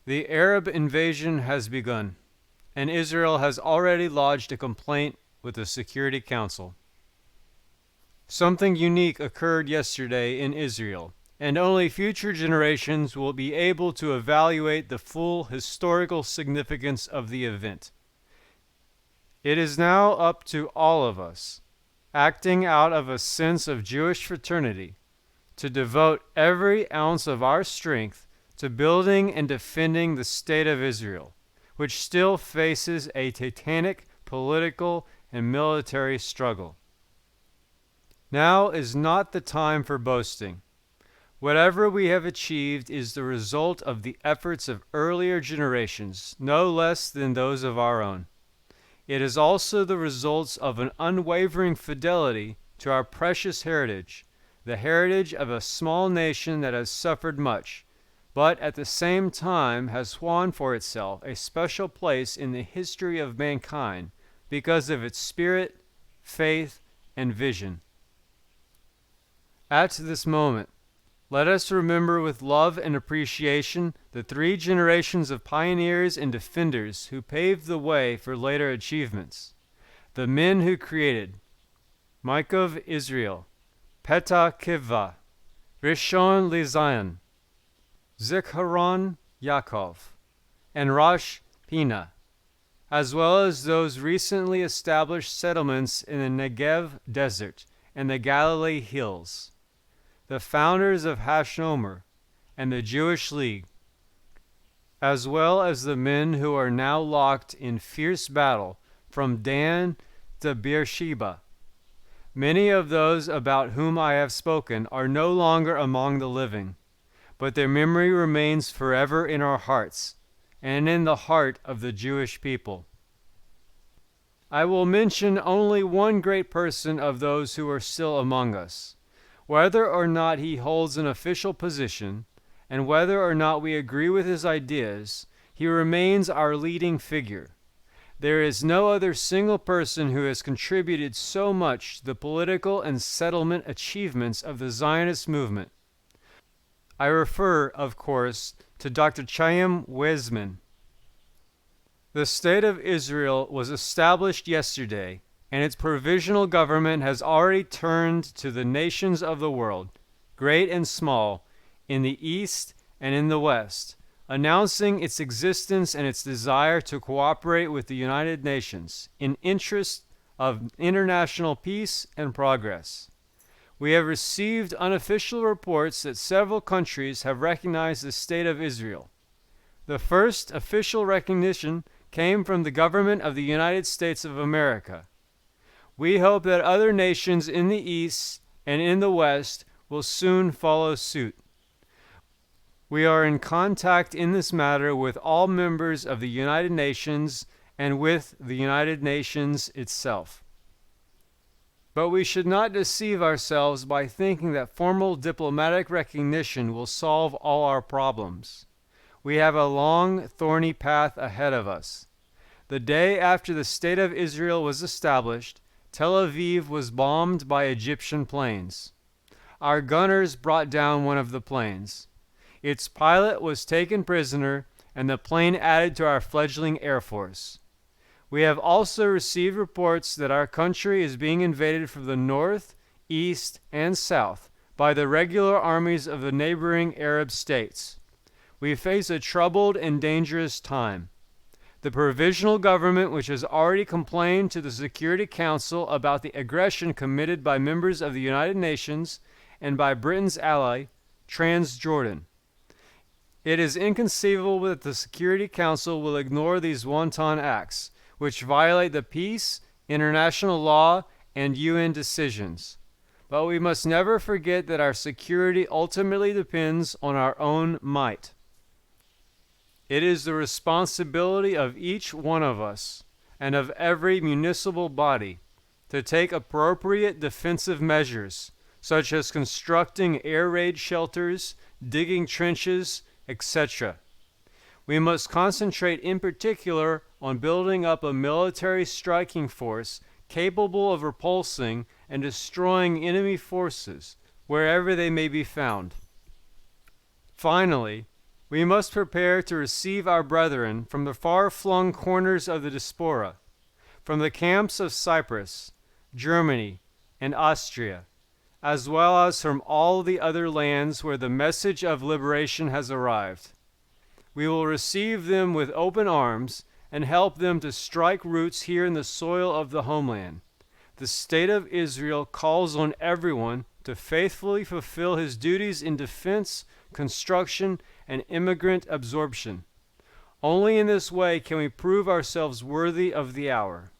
The Arab invasion has begun, and Israel has already lodged a complaint with the Security Council. Something unique occurred yesterday in Israel, and only future generations will be able to evaluate the full historical significance of the event. It is now up to all of us, acting out of a sense of Jewish fraternity, to devote every ounce of our strength to building and defending the State of Israel, which still faces a titanic political and military struggle. Now is not the time for boasting. Whatever we have achieved is the result of the efforts of earlier generations, no less than those of our own. It is also the results of an unwavering fidelity to our precious heritage, the heritage of a small nation that has suffered much, but at the same time has won for itself a special place in the history of mankind because of its spirit, faith, and vision. At this moment, let us remember with love and appreciation the 3 generations of pioneers and defenders who paved the way for later achievements. The men who created Maakov Israel, Petah Tikva, Rishon LeZion, Zikaron Yaakov, and Rosh Pina, as well as those recently established settlements in the Negev Desert and the Galilee Hills, the founders of Hashomer and the Jewish League, as well as the men who are now locked in fierce battle from Dan to Beersheba. Many of those about whom I have spoken are no longer among the living, but their memory remains forever in our hearts and in the heart of the Jewish people. I will mention only one great person of those who are still among us. Whether or not he holds an official position, and whether or not we agree with his ideas, he remains our leading figure. There is no other single person who has contributed so much to the political and settlement achievements of the Zionist movement. I refer, of course, to Dr. Chaim Weizmann. The State of Israel was established yesterday, and its provisional government has already turned to the nations of the world, great and small, in the East and in the West, announcing its existence and its desire to cooperate with the United Nations in interest of international peace and progress. We have received unofficial reports that several countries have recognized the State of Israel. The first official recognition came from the government of the United States of America. We hope that other nations in the East and in the West will soon follow suit. We are in contact in this matter with all members of the United Nations and with the United Nations itself. But we should not deceive ourselves by thinking that formal diplomatic recognition will solve all our problems. We have a long, thorny path ahead of us. The day after the State of Israel was established, Tel Aviv was bombed by Egyptian planes. Our gunners brought down one of the planes. Its pilot was taken prisoner, and the plane added to our fledgling Air Force. We have also received reports that our country is being invaded from the north, east, and south by the regular armies of the neighboring Arab states. We face a troubled and dangerous time. The provisional government, which has already complained to the Security Council about the aggression committed by members of the United Nations and by Britain's ally, Transjordan. It is inconceivable that the Security Council will ignore these wanton acts, which violate the peace, international law, and UN decisions. But we must never forget that our security ultimately depends on our own might. It is the responsibility of each one of us and of every municipal body to take appropriate defensive measures, such as constructing air raid shelters, digging trenches, etc. We must concentrate in particular on building up a military striking force capable of repulsing and destroying enemy forces wherever they may be found. Finally, We must prepare to receive our brethren from the far-flung corners of the diaspora, from the camps of Cyprus, Germany, and Austria, as well as from all the other lands where the message of liberation has arrived. We will receive them with open arms and help them to strike roots here in the soil of the homeland. The state of Israel calls on everyone to faithfully fulfill his duties in defense, construction, and immigrant absorption. Only in this way can we prove ourselves worthy of the hour.